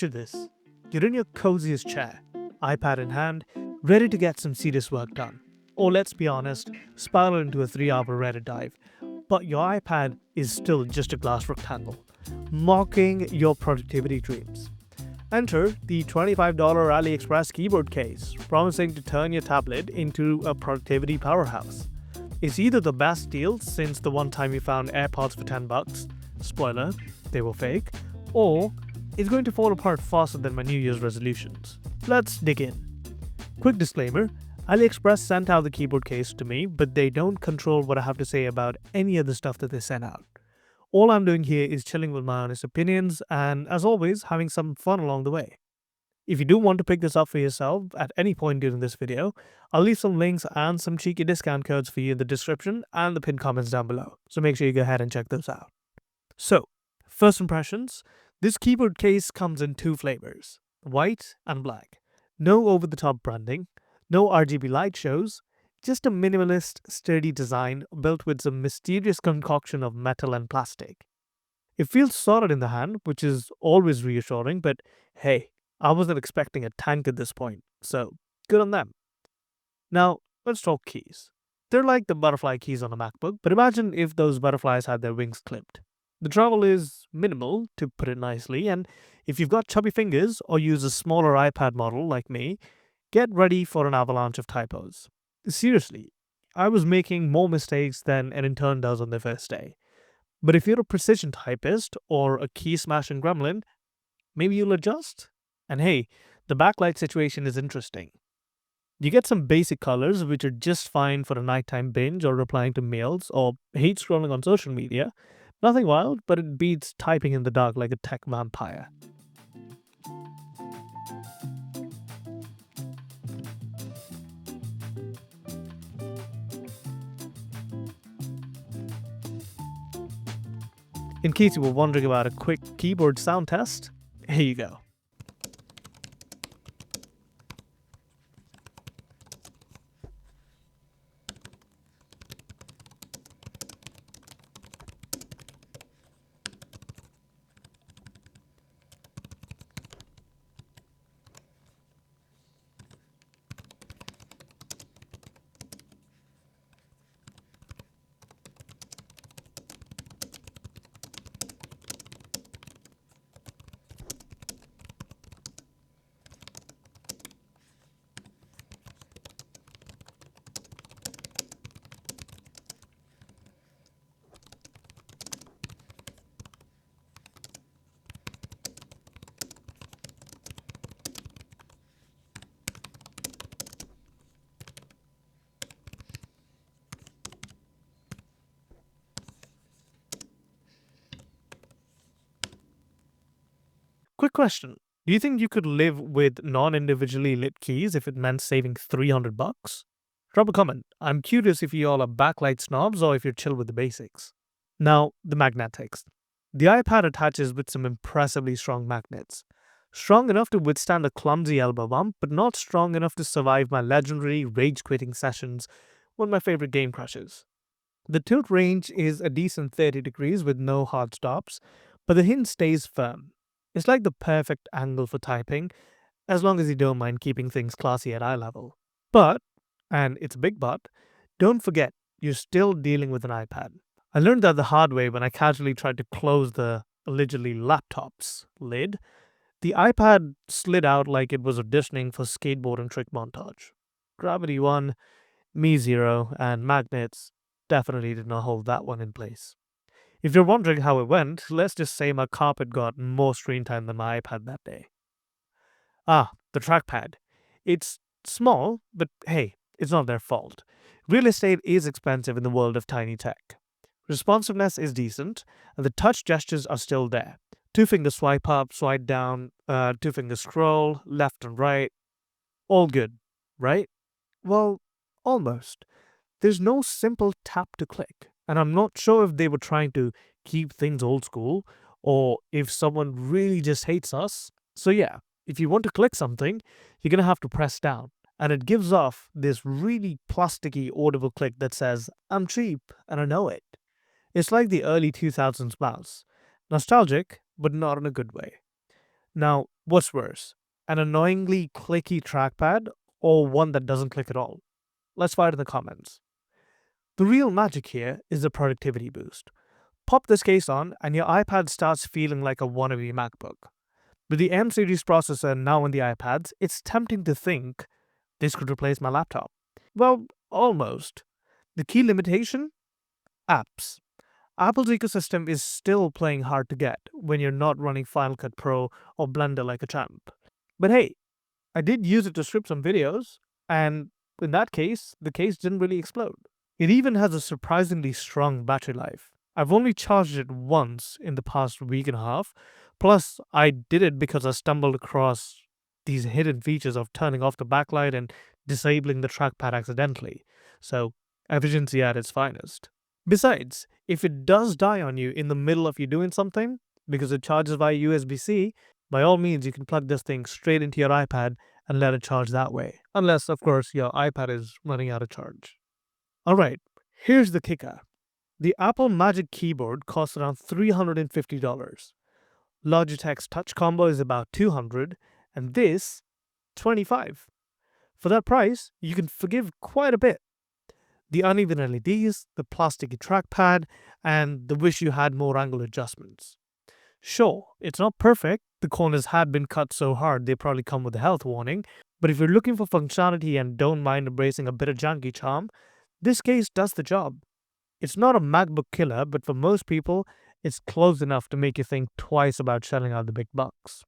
Picture this. You're in your coziest chair, iPad in hand, ready to get some serious work done. Or let's be honest, spiral into a 3-hour Reddit dive. But your iPad is still just a glass rectangle, mocking your productivity dreams. Enter the $25 AliExpress keyboard case, promising to turn your tablet into a productivity powerhouse. It's either the best deal since the one time you found AirPods for $10, spoiler, they were fake, or it's going to fall apart faster than my New Year's resolutions. Let's dig in. Quick disclaimer, AliExpress sent out the keyboard case to me, but they don't control what I have to say about any of the stuff that they sent out. All I'm doing here is chilling with my honest opinions and, as always, having some fun along the way. If you do want to pick this up for yourself at any point during this video, I'll leave some links and some cheeky discount codes for you in the description and the pinned comments down below, so make sure you go ahead and check those out. So, first impressions, this keyboard case comes in two flavors, white and black. No over-the-top branding, no RGB light shows, just a minimalist, sturdy design built with some mysterious concoction of metal and plastic. It feels solid in the hand, which is always reassuring, but hey, I wasn't expecting a tank at this point, so good on them. Now, let's talk keys. They're like the butterfly keys on a MacBook, but imagine if those butterflies had their wings clipped. The travel is minimal, to put it nicely, and if you've got chubby fingers or use a smaller iPad model like me, get ready for an avalanche of typos. Seriously, I was making more mistakes than an intern does on their first day. But if you're a precision typist or a key smashing gremlin, maybe you'll adjust? And hey, the backlight situation is interesting. You get some basic colors which are just fine for a nighttime binge or replying to mails or hate scrolling on social media. Nothing wild, but it beats typing in the dark like a tech vampire. In case you were wondering about a quick keyboard sound test, here you go. Quick question. Do you think you could live with non-individually lit keys if it meant saving $300? Drop a comment. I'm curious if you all are backlight snobs or if you're chill with the basics. Now, the magnetics. The iPad attaches with some impressively strong magnets. Strong enough to withstand a clumsy elbow bump, but not strong enough to survive my legendary rage-quitting sessions when my favorite game crashes. The tilt range is a decent 30 degrees with no hard stops, but the hinge stays firm. It's like the perfect angle for typing, as long as you don't mind keeping things classy at eye level. But, and it's a big but, don't forget, you're still dealing with an iPad. I learned that the hard way when I casually tried to close the allegedly laptop's lid. The iPad slid out like it was auditioning for skateboard and trick montage. Gravity 1, me 0, and magnets definitely did not hold that one in place. If you're wondering how it went, let's just say my carpet got more screen time than my iPad that day. The trackpad. It's small, but hey, it's not their fault. Real estate is expensive in the world of tiny tech. Responsiveness is decent, and the touch gestures are still there. 2-finger swipe up, swipe down, 2-finger scroll, left and right. All good, right? Well, almost. There's no simple tap to click. And I'm not sure if they were trying to keep things old school or if someone really just hates us. So yeah, if you want to click something, you're going to have to press down. And it gives off this really plasticky audible click that says, I'm cheap and I know it. It's like the early 2000s mouse. Nostalgic, but not in a good way. Now, What's worse, an annoyingly clicky trackpad or one that doesn't click at all? Let's find in the comments. The real magic here is the productivity boost. Pop this case on, and your iPad starts feeling like a wannabe MacBook. With the M series processor now on the iPads, it's tempting to think this could replace my laptop. Well, almost. The key limitation? Apps. Apple's ecosystem is still playing hard to get when you're not running Final Cut Pro or Blender like a champ. But hey, I did use it to script some videos, and in that case, the case didn't really explode. It even has a surprisingly strong battery life. I've only charged it once in the past week and a half. Plus, I did it because I stumbled across these hidden features of turning off the backlight and disabling the trackpad accidentally. So, efficiency at its finest. Besides, if it does die on you in the middle of you doing something, because it charges via USB-C, by all means you can plug this thing straight into your iPad and let it charge that way. Unless, of course, your iPad is running out of charge. Alright, here's the kicker. The Apple Magic Keyboard costs around $350. Logitech's Touch Combo is about $200, and this, $25. For that price, you can forgive quite a bit. The uneven LEDs, the plasticky trackpad, and the wish you had more angle adjustments. Sure, it's not perfect, the corners had been cut so hard they probably come with a health warning, but if you're looking for functionality and don't mind embracing a bit of janky charm, this case does the job. It's not a MacBook killer, but for most people, it's close enough to make you think twice about shelling out the big bucks.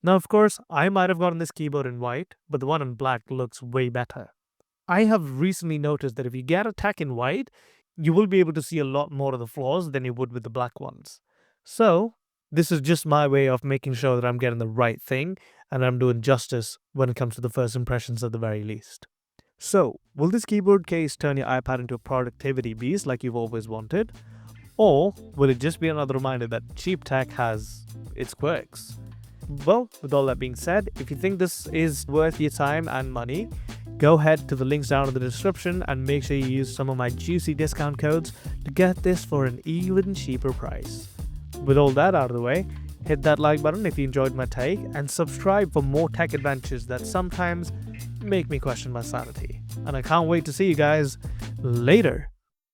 Now, of course, I might have gotten this keyboard in white, but the one in black looks way better. I have recently noticed that if you get a tech in white, you will be able to see a lot more of the flaws than you would with the black ones. So, this is just my way of making sure that I'm getting the right thing and I'm doing justice when it comes to the first impressions at the very least. So, will this keyboard case turn your iPad into a productivity beast like you've always wanted? Or will it just be another reminder that cheap tech has its quirks? Well, with all that being said, if you think this is worth your time and money, go ahead to the links down in the description and make sure you use some of my juicy discount codes to get this for an even cheaper price. With all that out of the way, hit that like button if you enjoyed my take and subscribe for more tech adventures that sometimes make me question my sanity. And I can't wait to see you guys later.